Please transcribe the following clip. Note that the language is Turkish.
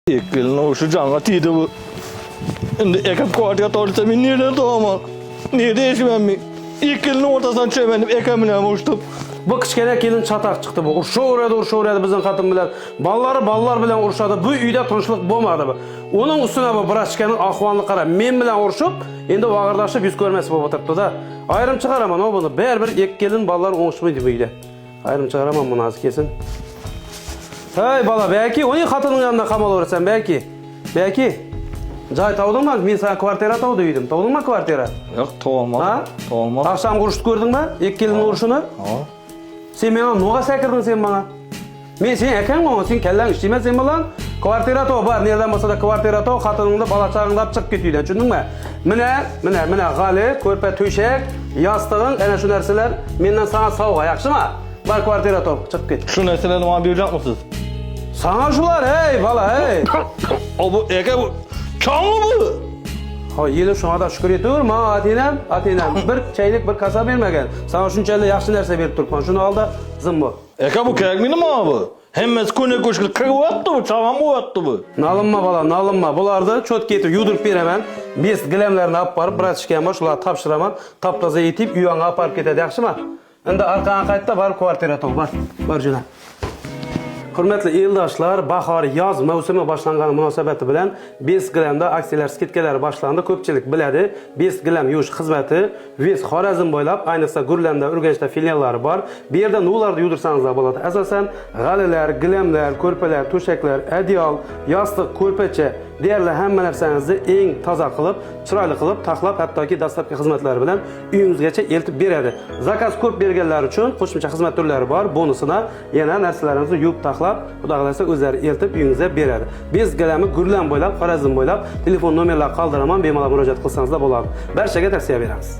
Ekilin oşu cana tiydi bu. Şimdi ekip kuartıya torsa ben nereden doğamam? Nerede yaşamam ben? Ekilin ortasından çömenip ekemine uçtum. Bu kichkene kelin çatak çıktı bu. Urşaveradi bizning xotin bilan. Ballar bilan uruşadi. Bu uyda tinchlik bo'lmadi bu. Onun ustuna bu brachkaning ahvolini qara. Men bilan urishib, endi og'irlashib yuz ko'rmas bo'lib o'tiribdi-da. Ayrim chiqaraman o buni. Baribir ikki kelin ballar o'ngishmaydi bu uyda. Ayrim chiqaraman buni hozir kesin. Hey bala, belki uning xotining yonida qamalaversan, belki. Joy topdingmi? Men sana kvartira topdim dedim. Topdingmi kvartira? Yo'q, topolmadim. Ha? Topolmadim. Akşam urishni ko'rdingmi? Ikki kelin urishini? Ha. Sen bana noğa sakirdin sen bana? Men sen ekan mı? Sen kellan işleme sen bilan kvartira to var. Nereden bolsa da kvartira to, xotiningni bola chaqingni olib chiqib ketuydan, tushundingmi? Mana g'ali, ko'rpa to'shak, yostig'ing, ana shu narsalar mendan sana sovg'a, yaxshimi? Bar kvartira to, chiqib ket. Şu narsalarni bana beracakmisiz? Sana shular, hey bola, hey. O bu eka bu çoğmu bu? Ha, yeli şuna da şükür etur, ma atinam. Bir çaylik bir kasa bermagan. Sana shunchalik yaxshi narsa berib turibman. Shuni olda zimbo. Eka bu kegmini mi bu? Hemmesi kone koşkul kırıvattı bu, çavam bu attı bu. Nalinma bola, nalinma. Bularni cho'tga etib yudirib beraman. Bes gilamlarni olib borib, bratishga ham shularni topshiraman. Top-toza etib uyingga olib borib ketadi, yaxshimi? Endi orqaga qaytda borib kvartira top, bor jo'na. Hurmatli eldoshlar, bahor yoz mavsumi boshlangani munosabati bilan 5 gramda aksiyalar skidkalari boshlandi. Ko'pchilik biladi. 5 gram yuvish xizmati Ves Xorazm bo'ylab, ayniqsa Gurlanda, Urganchda filiallari bor. Bu yerda nularni yudirsangizlar bo'ladi. Asosan g'alilar, gilamlar, ko'rpalar, to'shaklar, adyol, yostiq, ko'rpacha deyarli hamma narsangizni eng toza qilib, chiroyli qilib, taxlab, hattoki dastlabki xizmatlari bilan uyingizgacha eltib beradi. Zakaz ko'p berganlar uchun qo'shimcha xizmat turlari bor. Bonusini yana narsalaringizni yuvib taxlab, xudo xolasa o'zlari eltib uyingizga beradi. Biz galami Gurlan bo'ylab, Xorazm bo'ylab telefon nomerlarini qoldiraman, bemalol murojaat qilsangizlar bo'ladi. Barchaga tavsiya beramiz.